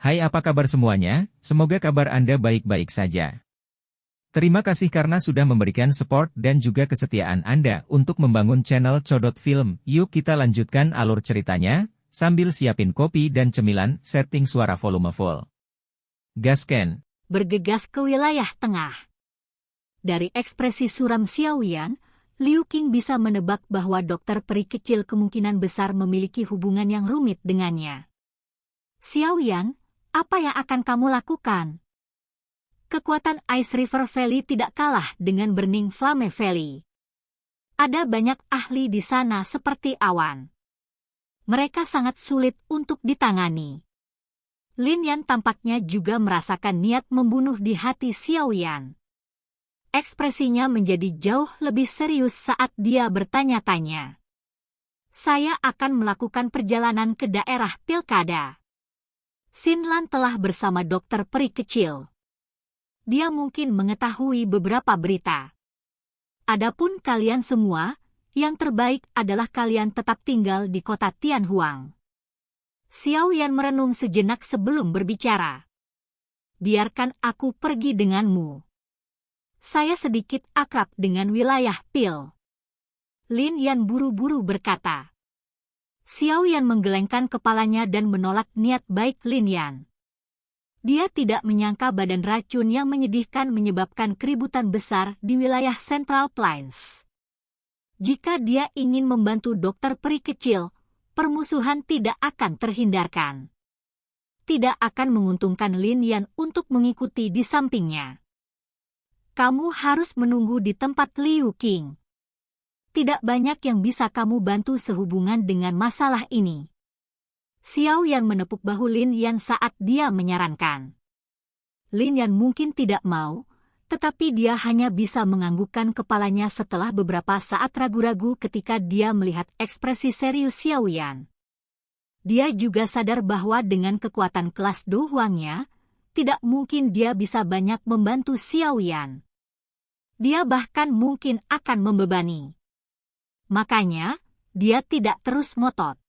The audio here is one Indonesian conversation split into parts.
Hai, apa kabar semuanya? Semoga kabar Anda baik-baik saja. Terima kasih karena sudah memberikan support dan juga kesetiaan Anda untuk membangun channel Codot Film. Yuk kita lanjutkan alur ceritanya, sambil siapin kopi dan cemilan, setting suara volume full. Gasken. Bergegas ke wilayah tengah. Dari ekspresi suram Xiaoyan, Liu Qing bisa menebak bahwa dokter peri kecil kemungkinan besar memiliki hubungan yang rumit dengannya. Xiaoyan, apa yang akan kamu lakukan? Kekuatan Ice River Valley tidak kalah dengan Burning Flame Valley. Ada banyak ahli di sana seperti awan. Mereka sangat sulit untuk ditangani. Lin Yan tampaknya juga merasakan niat membunuh di hati Xiaoyan. Ekspresinya menjadi jauh lebih serius saat dia bertanya-tanya. Saya akan melakukan perjalanan ke daerah pilkada. Xin Lan telah bersama dokter peri kecil. Dia mungkin mengetahui beberapa berita. Adapun kalian semua, yang terbaik adalah kalian tetap tinggal di kota Tianhuang. Xiaoyan merenung sejenak sebelum berbicara. Biarkan aku pergi denganmu. Saya sedikit akrab dengan wilayah Pil. Lin Yan buru-buru berkata. Xiaoyan menggelengkan kepalanya dan menolak niat baik Lin Yan. Dia tidak menyangka badan racun yang menyedihkan menyebabkan keributan besar di wilayah Central Plains. Jika dia ingin membantu dokter peri kecil, permusuhan tidak akan terhindarkan. Tidak akan menguntungkan Lin Yan untuk mengikuti di sampingnya. Kamu harus menunggu di tempat Liu Qing. Tidak banyak yang bisa kamu bantu sehubungan dengan masalah ini. Xiaoyan menepuk bahu Lin Yan saat dia menyarankan. Lin Yan mungkin tidak mau, tetapi dia hanya bisa menganggukkan kepalanya setelah beberapa saat ragu-ragu ketika dia melihat ekspresi serius Xiaoyan. Dia juga sadar bahwa dengan kekuatan kelas Do Huangnya, tidak mungkin dia bisa banyak membantu Xiaoyan. Dia bahkan mungkin akan membebani. Makanya, dia tidak terus ngotot.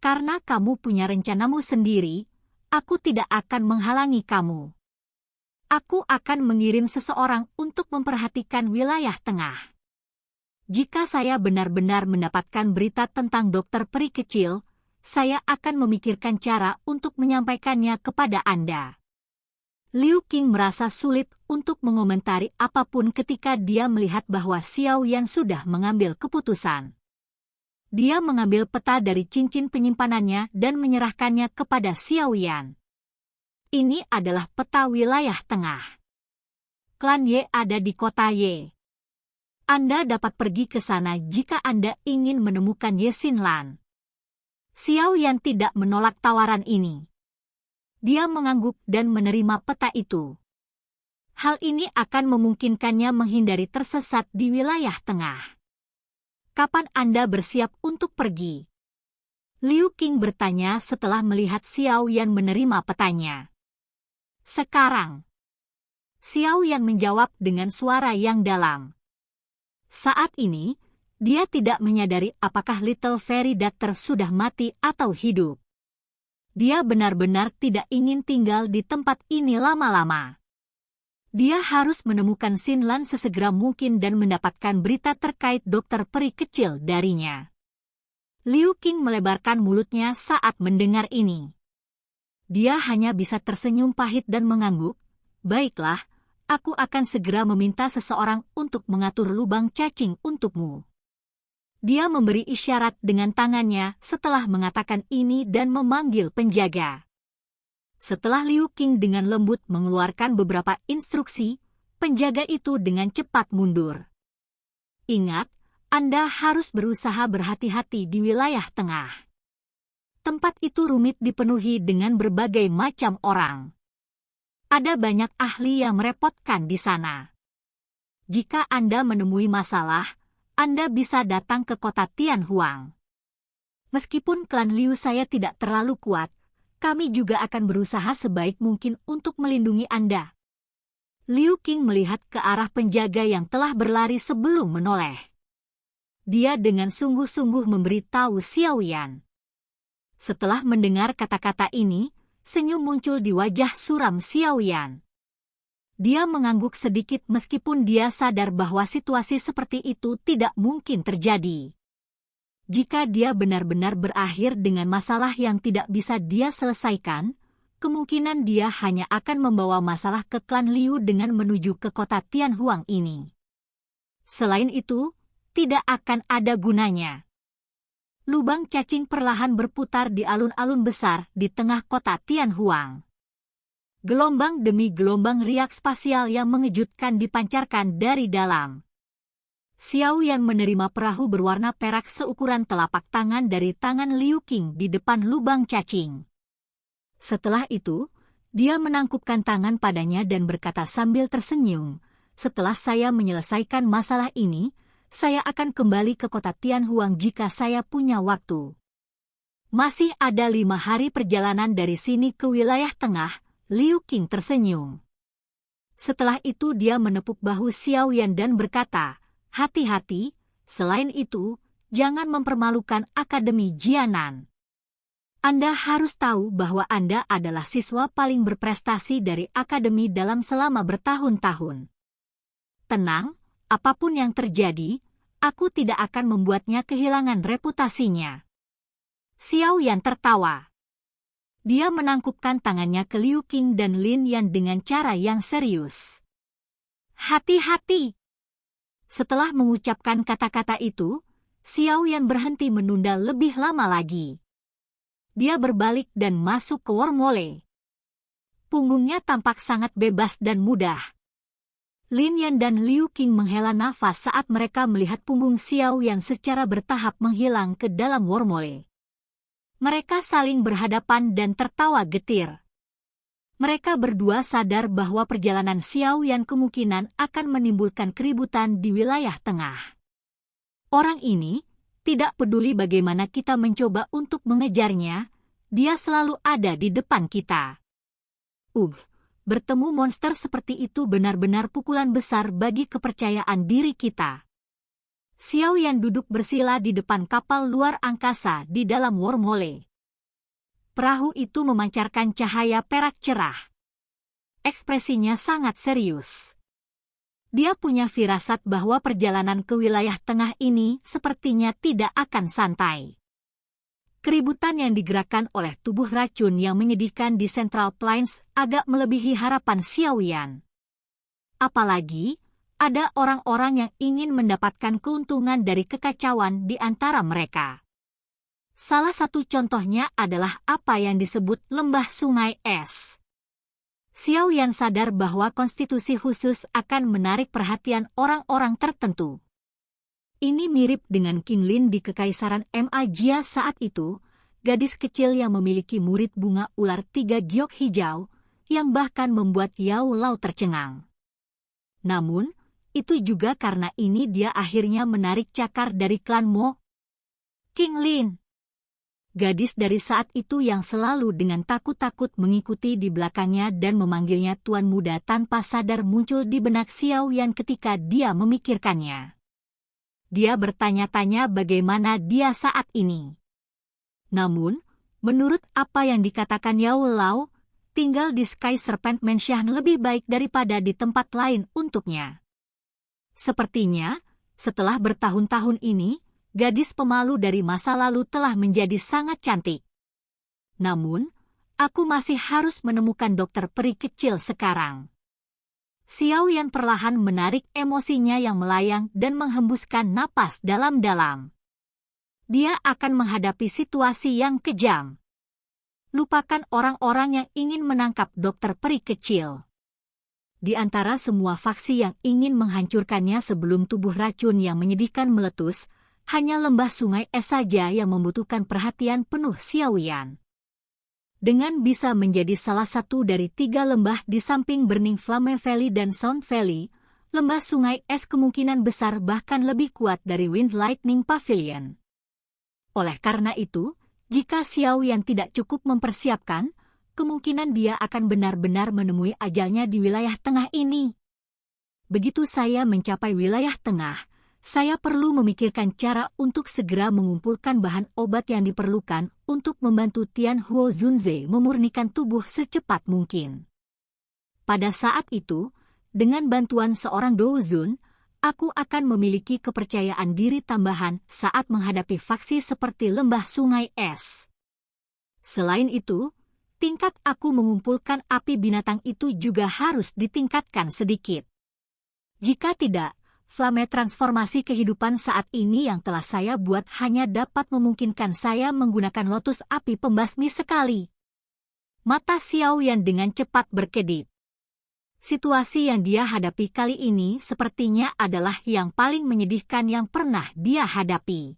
Karena kamu punya rencanamu sendiri, aku tidak akan menghalangi kamu. Aku akan mengirim seseorang untuk memperhatikan wilayah tengah. Jika saya benar-benar mendapatkan berita tentang dokter peri kecil, saya akan memikirkan cara untuk menyampaikannya kepada Anda. Liu Qing merasa sulit untuk mengomentari apapun ketika dia melihat bahwa Xiaoyan sudah mengambil keputusan. Dia mengambil peta dari cincin penyimpanannya dan menyerahkannya kepada Xiaoyan. Ini adalah peta wilayah tengah. Klan Ye ada di kota Ye. Anda dapat pergi ke sana jika Anda ingin menemukan Ye Xin Lan. Xiaoyan tidak menolak tawaran ini. Dia mengangguk dan menerima peta itu. Hal ini akan memungkinkannya menghindari tersesat di wilayah tengah. Kapan Anda bersiap untuk pergi? Liu Qing bertanya setelah melihat Xiaoyan menerima petanya. Sekarang. Xiaoyan menjawab dengan suara yang dalam. Saat ini, dia tidak menyadari apakah Little Fairy Doctor sudah mati atau hidup. Dia benar-benar tidak ingin tinggal di tempat ini lama-lama. Dia harus menemukan Xin Lan sesegera mungkin dan mendapatkan berita terkait dokter peri kecil darinya. Liu Qing melebarkan mulutnya saat mendengar ini. Dia hanya bisa tersenyum pahit dan mengangguk. Baiklah, aku akan segera meminta seseorang untuk mengatur lubang cacing untukmu. Dia memberi isyarat dengan tangannya setelah mengatakan ini dan memanggil penjaga. Setelah Liu Qing dengan lembut mengeluarkan beberapa instruksi, penjaga itu dengan cepat mundur. Ingat, Anda harus berusaha berhati-hati di wilayah tengah. Tempat itu rumit dipenuhi dengan berbagai macam orang. Ada banyak ahli yang merepotkan di sana. Jika Anda menemui masalah, Anda bisa datang ke kota Tianhuang. Meskipun klan Liu saya tidak terlalu kuat, kami juga akan berusaha sebaik mungkin untuk melindungi Anda. Liu Qing melihat ke arah penjaga yang telah berlari sebelum menoleh. Dia dengan sungguh-sungguh memberitahu Xiaoyan. Setelah mendengar kata-kata ini, senyum muncul di wajah suram Xiaoyan. Dia mengangguk sedikit meskipun dia sadar bahwa situasi seperti itu tidak mungkin terjadi. Jika dia benar-benar berakhir dengan masalah yang tidak bisa dia selesaikan, kemungkinan dia hanya akan membawa masalah ke klan Liu dengan menuju ke kota Tianhuang ini. Selain itu, tidak akan ada gunanya. Lubang cacing perlahan berputar di alun-alun besar di tengah kota Tianhuang. Gelombang demi gelombang riak spasial yang mengejutkan dipancarkan dari dalam. Xiaoyan menerima perahu berwarna perak seukuran telapak tangan dari tangan Liu Qing di depan lubang cacing. Setelah itu, dia menangkupkan tangan padanya dan berkata sambil tersenyum, "Setelah saya menyelesaikan masalah ini, saya akan kembali ke kota Tianhuang jika saya punya waktu." Masih ada 5 hari perjalanan dari sini ke wilayah tengah, Liu Qing tersenyum. Setelah itu dia menepuk bahu Xiaoyan dan berkata, "Hati-hati, selain itu, jangan mempermalukan Akademi Jianan. Anda harus tahu bahwa Anda adalah siswa paling berprestasi dari Akademi dalam selama bertahun-tahun. Tenang, apapun yang terjadi, aku tidak akan membuatnya kehilangan reputasinya." Xiaoyan tertawa. Dia menangkupkan tangannya ke Liu Qing dan Lin Yan dengan cara yang serius. "Hati-hati!" Setelah mengucapkan kata-kata itu, Xiaoyan berhenti menunda lebih lama lagi. Dia berbalik dan masuk ke wormhole. Punggungnya tampak sangat bebas dan mudah. Lin Yan dan Liu Qing menghela nafas saat mereka melihat punggung Xiaoyan secara bertahap menghilang ke dalam wormhole. Mereka saling berhadapan dan tertawa getir. Mereka berdua sadar bahwa perjalanan Xiaoyan kemungkinan akan menimbulkan keributan di wilayah tengah. Orang ini, tidak peduli bagaimana kita mencoba untuk mengejarnya, dia selalu ada di depan kita. Bertemu monster seperti itu benar-benar pukulan besar bagi kepercayaan diri kita. Xiaoyan duduk bersila di depan kapal luar angkasa di dalam wormhole. Perahu itu memancarkan cahaya perak cerah. Ekspresinya sangat serius. Dia punya firasat bahwa perjalanan ke wilayah tengah ini sepertinya tidak akan santai. Keributan yang digerakkan oleh tubuh racun yang menyedihkan di Central Plains agak melebihi harapan Xiaoyan. Apalagi, ada orang-orang yang ingin mendapatkan keuntungan dari kekacauan di antara mereka. Salah satu contohnya adalah apa yang disebut lembah sungai es. Xiaoyan sadar bahwa konstitusi khusus akan menarik perhatian orang-orang tertentu. Ini mirip dengan King Lin di Kekaisaran Majia saat itu, gadis kecil yang memiliki murid bunga ular 3 giok hijau, yang bahkan membuat Yao Lao tercengang. Namun, itu juga karena ini dia akhirnya menarik cakar dari klan Mo. King Lin, gadis dari saat itu yang selalu dengan takut-takut mengikuti di belakangnya dan memanggilnya tuan muda tanpa sadar muncul di benak Xiaoyan ketika dia memikirkannya. Dia bertanya-tanya bagaimana dia saat ini. Namun, menurut apa yang dikatakan Yao Lao, tinggal di Sky Serpent Mansion lebih baik daripada di tempat lain untuknya. Sepertinya, setelah bertahun-tahun ini, gadis pemalu dari masa lalu telah menjadi sangat cantik. Namun, aku masih harus menemukan dokter peri kecil sekarang. Xiaoyan perlahan menarik emosinya yang melayang dan menghembuskan napas dalam-dalam. Dia akan menghadapi situasi yang kejam. Lupakan orang-orang yang ingin menangkap dokter peri kecil. Di antara semua faksi yang ingin menghancurkannya sebelum tubuh racun yang menyedihkan meletus, hanya lembah sungai es saja yang membutuhkan perhatian penuh Xiaoyan. Dengan bisa menjadi salah satu dari 3 lembah di samping Burning Flame Valley dan Sound Valley, lembah sungai es kemungkinan besar bahkan lebih kuat dari Wind Lightning Pavilion. Oleh karena itu, jika Xiaoyan tidak cukup mempersiapkan, kemungkinan dia akan benar-benar menemui ajalnya di wilayah tengah ini. Begitu saya mencapai wilayah tengah, Saya perlu memikirkan cara untuk segera mengumpulkan bahan obat yang diperlukan untuk membantu Tian Huo Zunze memurnikan tubuh secepat mungkin. Pada saat itu, dengan bantuan seorang Douzun, aku akan memiliki kepercayaan diri tambahan saat menghadapi faksi seperti lembah sungai es. Selain itu, tingkat aku mengumpulkan api binatang itu juga harus ditingkatkan sedikit. Jika tidak, flame transformasi kehidupan saat ini yang telah saya buat hanya dapat memungkinkan saya menggunakan lotus api pembasmi sekali. Mata Xiao Yan dengan cepat berkedip. Situasi yang dia hadapi kali ini sepertinya adalah yang paling menyedihkan yang pernah dia hadapi.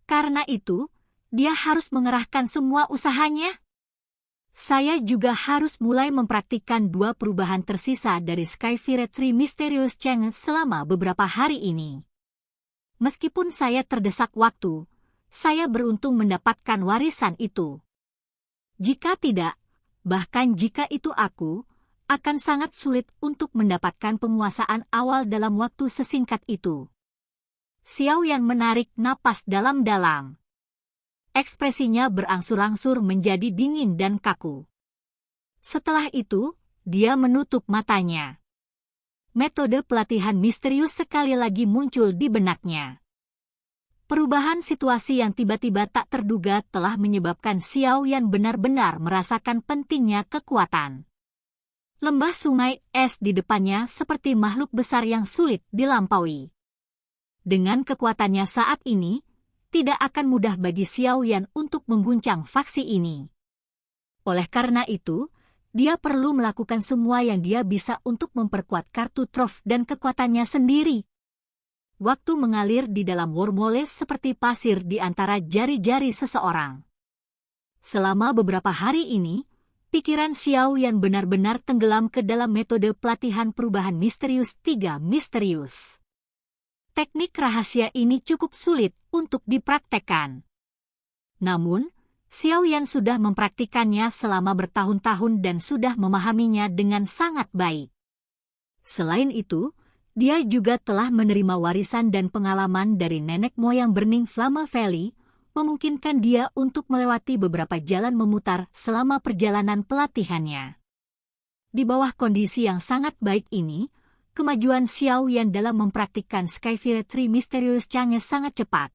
Karena itu, dia harus mengerahkan semua usahanya. Saya juga harus mulai mempraktikkan 2 perubahan tersisa dari Skyfire Tree Mysterious Cheng selama beberapa hari ini. Meskipun saya terdesak waktu, saya beruntung mendapatkan warisan itu. Jika tidak, bahkan jika itu aku, akan sangat sulit untuk mendapatkan penguasaan awal dalam waktu sesingkat itu. Xiao Yan menarik napas dalam-dalam. Ekspresinya berangsur-angsur menjadi dingin dan kaku. Setelah itu, dia menutup matanya. Metode pelatihan misterius sekali lagi muncul di benaknya. Perubahan situasi yang tiba-tiba tak terduga telah menyebabkan Xiao Yan benar-benar merasakan pentingnya kekuatan. Lembah sungai es di depannya seperti makhluk besar yang sulit dilampaui. Dengan kekuatannya saat ini, tidak akan mudah bagi Xiao Yan untuk mengguncang faksi ini. Oleh karena itu, dia perlu melakukan semua yang dia bisa untuk memperkuat kartu trof dan kekuatannya sendiri. Waktu mengalir di dalam wormhole seperti pasir di antara jari-jari seseorang. Selama beberapa hari ini, pikiran Xiao Yan benar-benar tenggelam ke dalam metode pelatihan perubahan misterius 3 misterius. Teknik rahasia ini cukup sulit untuk dipraktekkan. Namun, Xiao Yan sudah mempraktikannya selama bertahun-tahun dan sudah memahaminya dengan sangat baik. Selain itu, dia juga telah menerima warisan dan pengalaman dari nenek moyang Burning Flame Valley, memungkinkan dia untuk melewati beberapa jalan memutar selama perjalanan pelatihannya. Di bawah kondisi yang sangat baik ini, kemajuan Xiao Yan dalam mempraktikkan Skyfire Tree Mysterious Chang'e sangat cepat.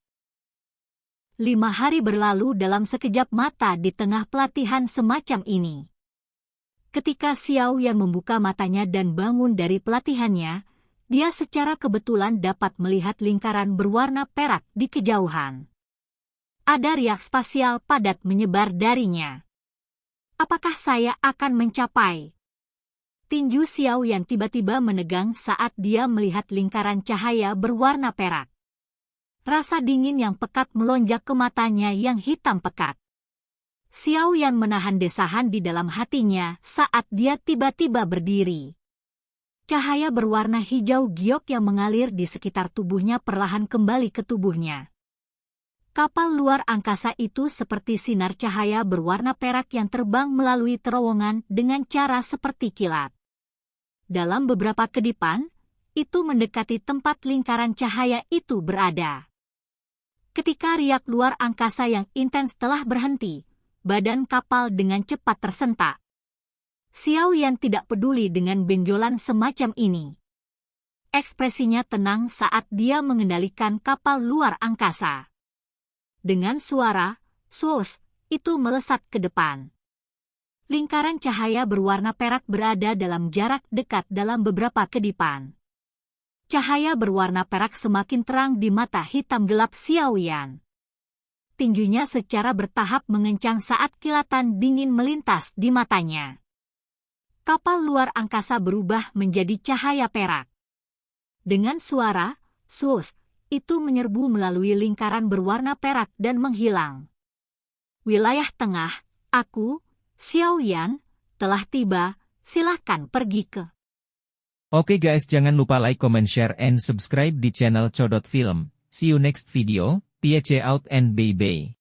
5 hari berlalu dalam sekejap mata di tengah pelatihan semacam ini. Ketika Xiao Yan membuka matanya dan bangun dari pelatihannya, dia secara kebetulan dapat melihat lingkaran berwarna perak di kejauhan. Ada riak spasial padat menyebar darinya. Apakah saya akan mencapai? Tinju Xiao Yan tiba-tiba menegang saat dia melihat lingkaran cahaya berwarna perak. Rasa dingin yang pekat melonjak ke matanya yang hitam pekat. Xiao Yan menahan desahan di dalam hatinya saat dia tiba-tiba berdiri. Cahaya berwarna hijau giok yang mengalir di sekitar tubuhnya perlahan kembali ke tubuhnya. Kapal luar angkasa itu seperti sinar cahaya berwarna perak yang terbang melalui terowongan dengan cara seperti kilat. Dalam beberapa kedipan, itu mendekati tempat lingkaran cahaya itu berada. Ketika riak luar angkasa yang intens telah berhenti, badan kapal dengan cepat tersentak. Xiao Yan tidak peduli dengan benjolan semacam ini. Ekspresinya tenang saat dia mengendalikan kapal luar angkasa. Dengan suara, "Sos," itu melesat ke depan. Lingkaran cahaya berwarna perak berada dalam jarak dekat dalam beberapa kedipan. Cahaya berwarna perak semakin terang di mata hitam gelap Xiao Yan. Tinjunya secara bertahap mengencang saat kilatan dingin melintas di matanya. Kapal luar angkasa berubah menjadi cahaya perak. Dengan suara, "Sus," itu menyerbu melalui lingkaran berwarna perak dan menghilang. Wilayah tengah, aku, Xiao Yan, telah tiba, silahkan pergi ke. Oke guys, jangan lupa like, comment, share, and subscribe di channel Codot Film. See you next video, peace out and bye-bye.